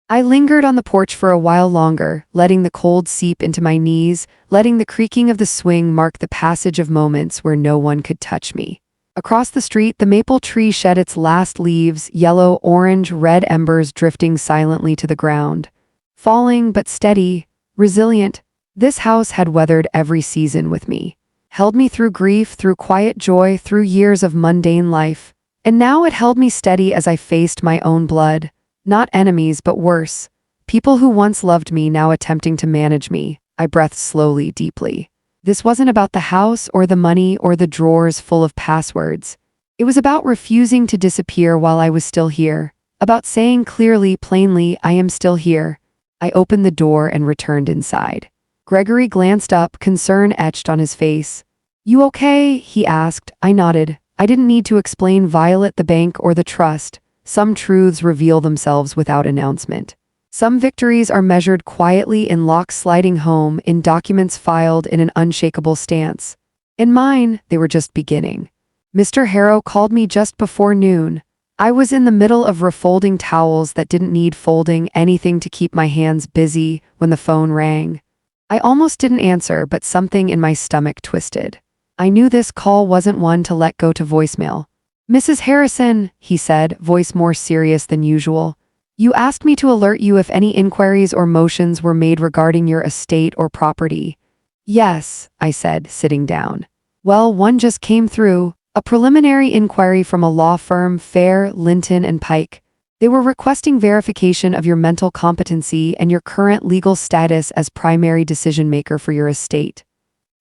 I lingered on the porch for a while longer, letting the cold seep into my knees, letting the creaking of the swing mark the passage of moments where no one could touch me. Across the street, the maple tree shed its last leaves, yellow, orange, red embers drifting silently to the ground. Falling but steady, resilient, this house had weathered every season with me. Held me through grief, through quiet joy, through years of mundane life. And now it held me steady as I faced my own blood. Not enemies, but worse. People who once loved me now attempting to manage me. I breathed slowly, deeply. This wasn't about the house or the money or the drawers full of passwords. It was about refusing to disappear while I was still here. About saying clearly, plainly, I am still here. I opened the door and returned inside. Gregory glanced up, concern etched on his face. "You okay?" he asked. I nodded. I didn't need to explain Violet, the bank, or the trust. Some truths reveal themselves without announcement. Some victories are measured quietly in locks sliding home, in documents filed in an unshakable stance. In mine, they were just beginning. Mr. Harrow called me just before noon. I was in the middle of refolding towels that didn't need folding, anything to keep my hands busy, when the phone rang. I almost didn't answer, but something in my stomach twisted. I knew this call wasn't one to let go to voicemail. "Mrs. Harrison," he said, voice more serious than usual. "You asked me to alert you if any inquiries or motions were made regarding your estate or property." "Yes," I said, sitting down. "Well, one just came through. A preliminary inquiry from a law firm, Fair, Linton and Pike. They were requesting verification of your mental competency and your current legal status as primary decision-maker for your estate."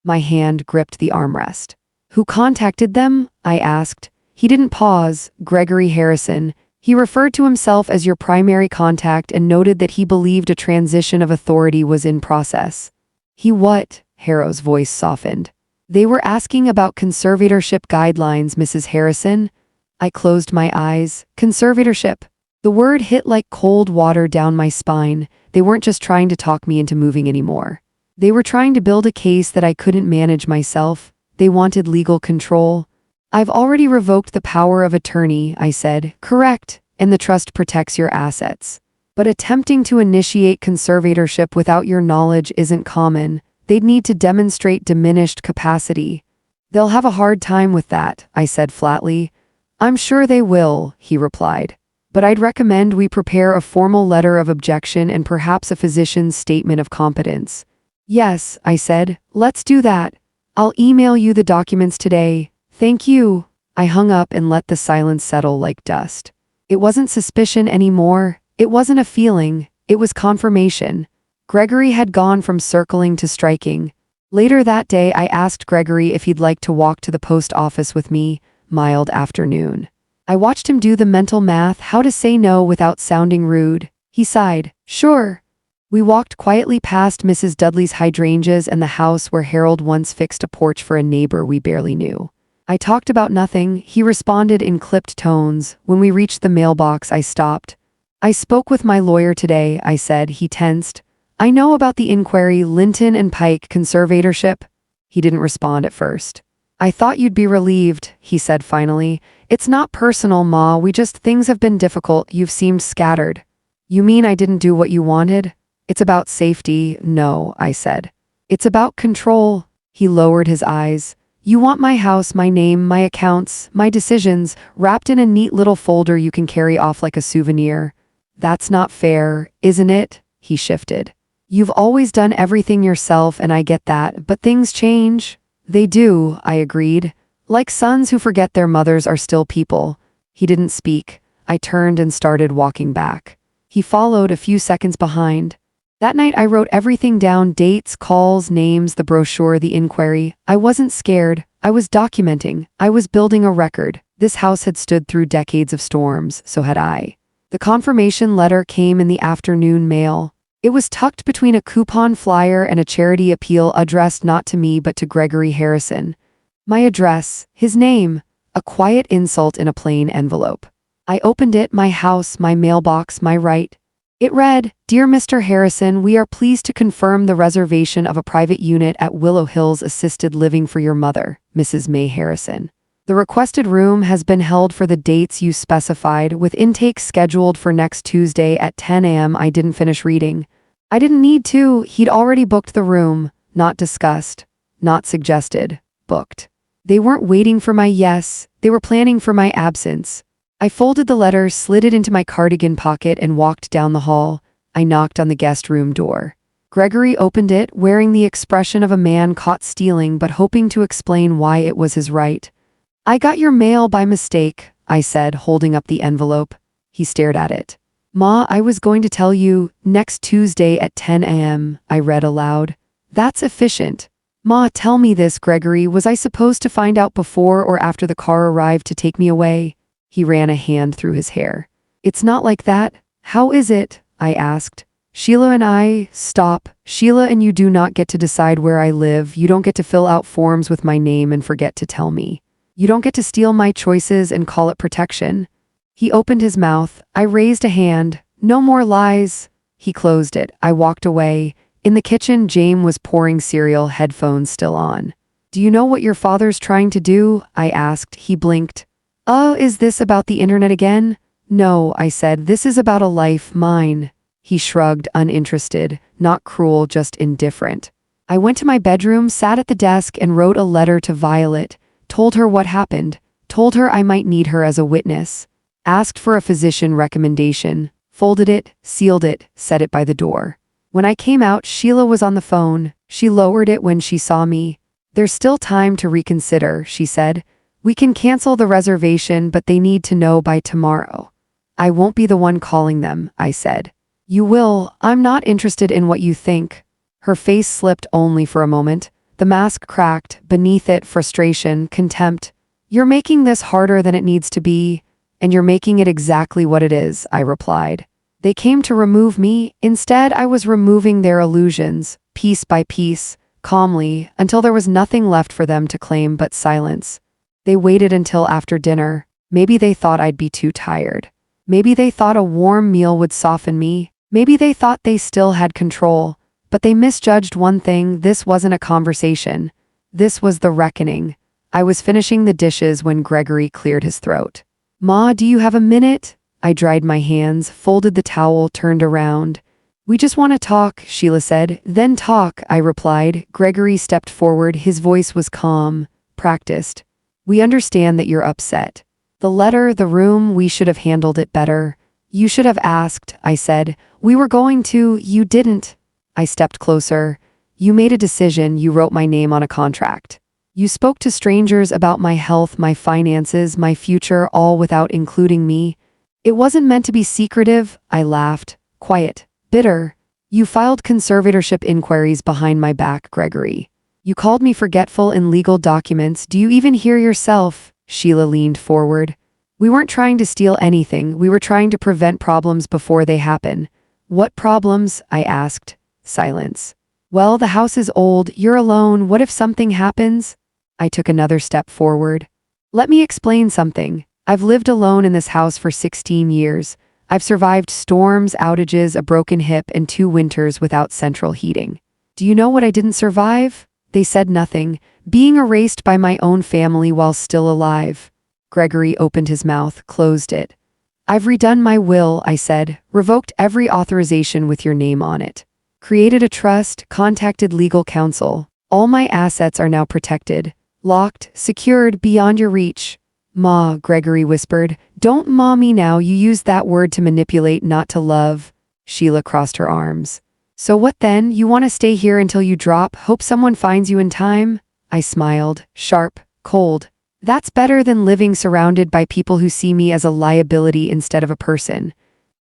My hand gripped the armrest. "Who contacted them?" I asked. He didn't pause. "Gregory Harrison. He referred to himself as your primary contact and noted that he believed a transition of authority was in process." "He what?" Harrow's voice softened. "They were asking about conservatorship guidelines, Mrs. Harrison." I closed my eyes. Conservatorship. The word hit like cold water down my spine. They weren't just trying to talk me into moving anymore. They were trying to build a case that I couldn't manage myself. They wanted legal control. "I've already revoked the power of attorney," I said. "Correct, and the trust protects your assets. But attempting to initiate conservatorship without your knowledge isn't common. They'd need to demonstrate diminished capacity." "They'll have a hard time with that," I said flatly. "I'm sure they will," he replied. "But I'd recommend we prepare a formal letter of objection and perhaps a physician's statement of competence." "Yes," I said, "let's do that. I'll email you the documents today. Thank you." I hung up and let the silence settle like dust. It wasn't suspicion anymore. It wasn't a feeling. It was confirmation. Gregory had gone from circling to striking. Later that day, I asked Gregory if he'd like to walk to the post office with me, mild afternoon. I watched him do the mental math, how to say no without sounding rude. He sighed. "Sure." We walked quietly past Mrs. Dudley's hydrangeas and the house where Harold once fixed a porch for a neighbor we barely knew. I talked about nothing. He responded in clipped tones. When we reached the mailbox, I stopped. "I spoke with my lawyer today," I said. He tensed. "I know about the inquiry, Linton and Pike conservatorship." He didn't respond at first. "I thought you'd be relieved," he said finally. "It's not personal, Ma. Things have been difficult. You've seemed scattered." You mean I didn't do what you wanted? It's about safety. No, I said. It's about control. He lowered his eyes. You want my house, my name, my accounts, my decisions, wrapped in a neat little folder you can carry off like a souvenir. That's not fair, isn't it? He shifted. You've always done everything yourself, and I get that, but things change. They do, I agreed. Like sons who forget their mothers are still people. He didn't speak. I turned and started walking back. He followed a few seconds behind. That night I wrote everything down: dates, calls, names, the brochure, the inquiry. I wasn't scared. I was documenting. I was building a record. This house had stood through decades of storms, so had I. The confirmation letter came in the afternoon mail. It was tucked between a coupon flyer and a charity appeal addressed not to me but to Gregory Harrison. My address, his name, a quiet insult in a plain envelope. I opened it, my house, my mailbox, my right. It read, "Dear Mr. Harrison, we are pleased to confirm the reservation of a private unit at Willow Hills Assisted Living for your mother, Mrs. May Harrison. The requested room has been held for the dates you specified, with intake scheduled for next Tuesday at 10 a.m. I didn't finish reading. I didn't need to. He'd already booked the room. Not discussed. Not suggested. Booked. They weren't waiting for my yes. They were planning for my absence. I folded the letter, slid it into my cardigan pocket, and walked down the hall. I knocked on the guest room door. Gregory opened it, wearing the expression of a man caught stealing but hoping to explain why it was his right. "I got your mail by mistake," I said, holding up the envelope. He stared at it. "Ma, I was going to tell you, next Tuesday at 10 a.m., I read aloud. "That's efficient." "Ma, tell me this, Gregory. Was I supposed to find out before or after the car arrived to take me away?" He ran a hand through his hair. "It's not like that. How is it?" I asked. "Sheila and I, stop. Sheila and you do not get to decide where I live. You don't get to fill out forms with my name and forget to tell me. You don't get to steal my choices and call it protection." He opened his mouth. I raised a hand. "No more lies." He closed it. I walked away. In the kitchen, James was pouring cereal, headphones still on. "Do you know what your father's trying to do?" I asked. He blinked. "Oh, is this about the internet again?" "No," I said. "This is about a life, mine." He shrugged, uninterested, not cruel, just indifferent. I went to my bedroom, sat at the desk, and wrote a letter to Violet. Told her what happened. Told her I might need her as a witness. Asked for a physician recommendation. Folded it, sealed it, set it by the door. When I came out, Sheila was on the phone. She lowered it when she saw me. "There's still time to reconsider," she said. "We can cancel the reservation, but they need to know by tomorrow." "I won't be the one calling them," I said. "You will. I'm not interested in what you think." Her face slipped only for a moment. The mask cracked. Beneath it, frustration, contempt. "You're making this harder than it needs to be, and you're making it exactly what it is," I replied. "They came to remove me. Instead, I was removing their illusions, piece by piece, calmly, until there was nothing left for them to claim but silence. They waited until after dinner. Maybe they thought I'd be too tired. Maybe they thought a warm meal would soften me. Maybe they thought they still had control. But they misjudged one thing: this wasn't a conversation. This was the reckoning. I was finishing the dishes when Gregory cleared his throat. "Ma, do you have a minute?" I dried my hands, folded the towel, turned around. "We just want to talk," Sheila said. "Then talk," I replied. Gregory stepped forward. His voice was calm, practiced. "We understand that you're upset. The letter, the room, we should have handled it better. You should have asked," I said. "We were going to, you didn't." I stepped closer. "You made a decision. You wrote my name on a contract. You spoke to strangers about my health, my finances, my future, all without including me. It wasn't meant to be secretive." I laughed. "Quiet. Bitter. You filed conservatorship inquiries behind my back, Gregory. You called me forgetful in legal documents. Do you even hear yourself?" Sheila leaned forward. "We weren't trying to steal anything. We were trying to prevent problems before they happen." "What problems?" I asked. Silence. "Well, the house is old. You're alone. What if something happens?" I took another step forward. "Let me explain something. I've lived alone in this house for 16 years. I've survived storms, outages, a broken hip, and 2 winters without central heating. Do you know what I didn't survive?" They said nothing. "Being erased by my own family while still alive." Gregory opened his mouth, closed it. I've redone my will, I said, revoked every authorization with your name on it. Created a trust, contacted legal counsel. All my assets are now protected. Locked, secured, beyond your reach. Ma, Gregory whispered. Don't ma me now, you used that word to manipulate, not to love. Sheila crossed her arms. So what then? You want to stay here until you drop, hope someone finds you in time? I smiled, sharp, cold. That's better than living surrounded by people who see me as a liability instead of a person.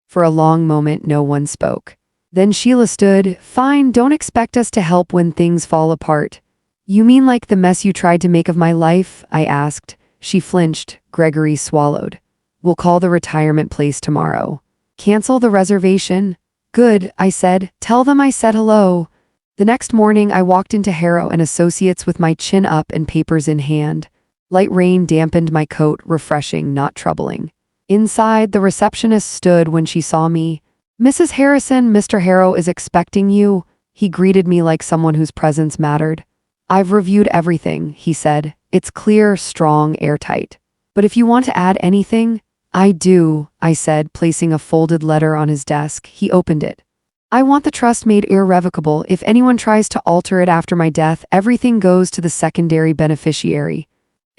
For a long moment, no one spoke. Then Sheila stood. Fine, don't expect us to help when things fall apart. You mean like the mess you tried to make of my life? I asked. She flinched. Gregory swallowed. We'll call the retirement place tomorrow. Cancel the reservation? Good, I said. Tell them I said hello. The next morning, I walked into Harrow and Associates with my chin up and papers in hand. Light rain dampened my coat, refreshing, not troubling. Inside, the receptionist stood when she saw me. Mrs. Harrison, Mr. Harrow is expecting you. He greeted me like someone whose presence mattered. I've reviewed everything, he said. It's clear, strong, airtight. But if you want to add anything, I do, I said, placing a folded letter on his desk. He opened it. I want the trust made irrevocable. If anyone tries to alter it after my death, everything goes to the secondary beneficiary.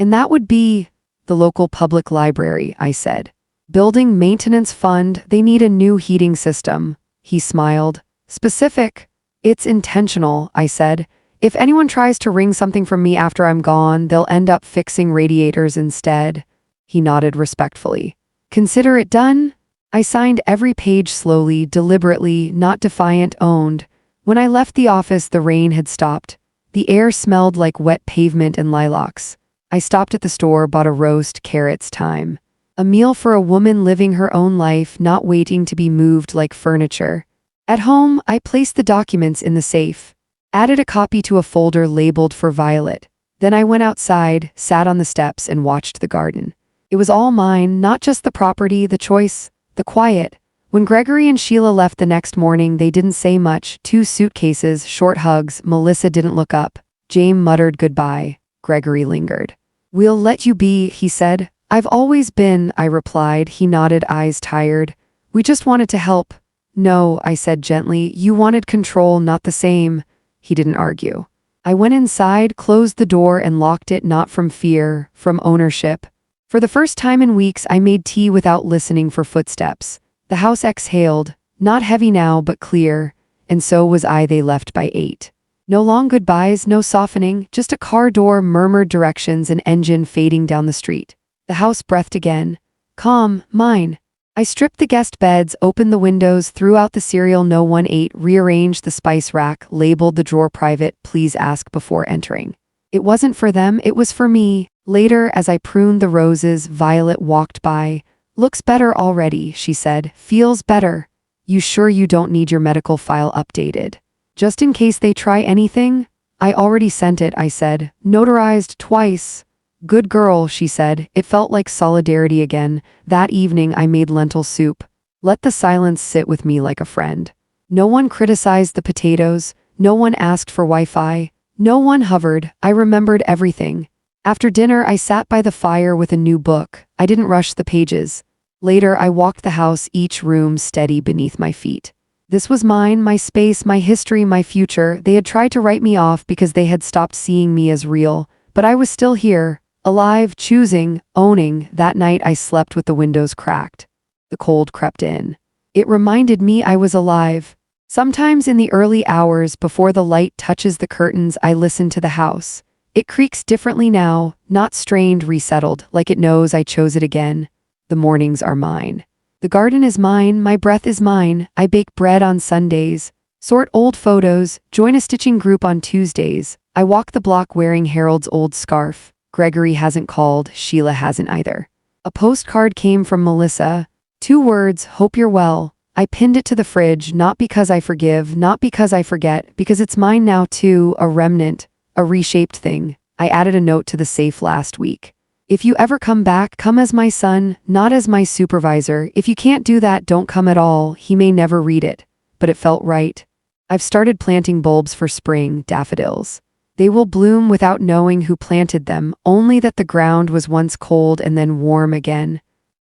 And that would be the local public library, I said. Building maintenance fund, they need a new heating system. He smiled. Specific. It's intentional, I said. If anyone tries to wring something from me after I'm gone, they'll end up fixing radiators instead. He nodded respectfully. Consider it done? I signed every page slowly, deliberately, not defiant, owned. When I left the office, the rain had stopped. The air smelled like wet pavement and lilacs. I stopped at the store, bought a roast, carrots, thyme. A meal for a woman living her own life, not waiting to be moved like furniture. At home, I placed the documents in the safe. Added a copy to a folder labeled for Violet. Then I went outside, sat on the steps, and watched the garden. It was all mine, not just the property, the choice, the quiet. When Gregory and Sheila left the next morning, they didn't say much. 2 suitcases, short hugs. Melissa didn't look up. James muttered goodbye. Gregory lingered. We'll let you be, he said. I've always been, I replied. He nodded, eyes tired. We just wanted to help. No, I said gently. You wanted control, not the same. He didn't argue. I went inside, closed the door, and locked it, not from fear, from ownership. For the first time in weeks, I made tea without listening for footsteps. The house exhaled, not heavy now, but clear, and so was I. They left by 8. No long goodbyes, no softening, just a car door, murmured directions, an engine fading down the street. The house breathed again. Calm, mine. I stripped the guest beds, opened the windows, threw out the cereal no one ate, rearranged the spice rack, labeled the drawer private, please ask before entering. It wasn't for them, it was for me. Later, as I pruned the roses, Violet walked by. Looks better already, she said. Feels better. You sure you don't need your medical file updated? Just in case they try anything? I already sent it, I said. Notarized twice. Good girl, she said. It felt like solidarity again. That evening I made lentil soup. Let the silence sit with me like a friend. No one criticized the potatoes. No one asked for Wi-Fi. No one hovered. I remembered everything. After dinner, I sat by the fire with a new book. I didn't rush the pages. Later, I walked the house, each room steady beneath my feet. This was mine, my space, my history, my future. They had tried to write me off because they had stopped seeing me as real. But I was still here, alive, choosing, owning. That night, I slept with the windows cracked. The cold crept in. It reminded me I was alive. Sometimes in the early hours before the light touches the curtains, I listen to the house. It creaks differently now, not strained, resettled, like it knows I chose it again. The mornings are mine. The garden is mine, my breath is mine. I bake bread on Sundays, sort old photos, join a stitching group on Tuesdays. I walk the block wearing Harold's old scarf. Gregory hasn't called, Sheila hasn't either. A postcard came from Melissa. 2 words, hope you're well. I pinned it to the fridge, not because I forgive, not because I forget, because it's mine now too, a remnant. A reshaped thing. I added a note to the safe last week. If you ever come back, come as my son, not as my supervisor. If you can't do that, don't come at all. He may never read it. But it felt right. I've started planting bulbs for spring, daffodils. They will bloom without knowing who planted them, only that the ground was once cold and then warm again.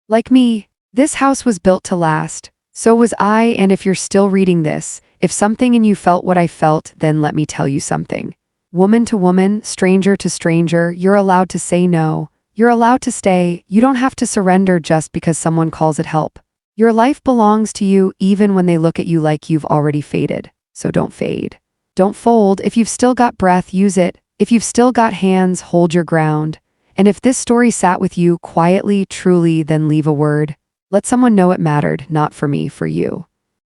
Like me, This house was built to last. So was I, and if you're still reading this, if something in you felt what I felt, then let me tell you something. Woman to woman, stranger to stranger, you're allowed to say no. You're allowed to stay. You don't have to surrender just because someone calls it help. Your life belongs to you even when they look at you like you've already faded. So don't fade. Don't fold. If you've still got breath, use it. If you've still got hands, hold your ground. And if this story sat with you quietly, truly, then leave a word. Let someone know it mattered, not for me, for you.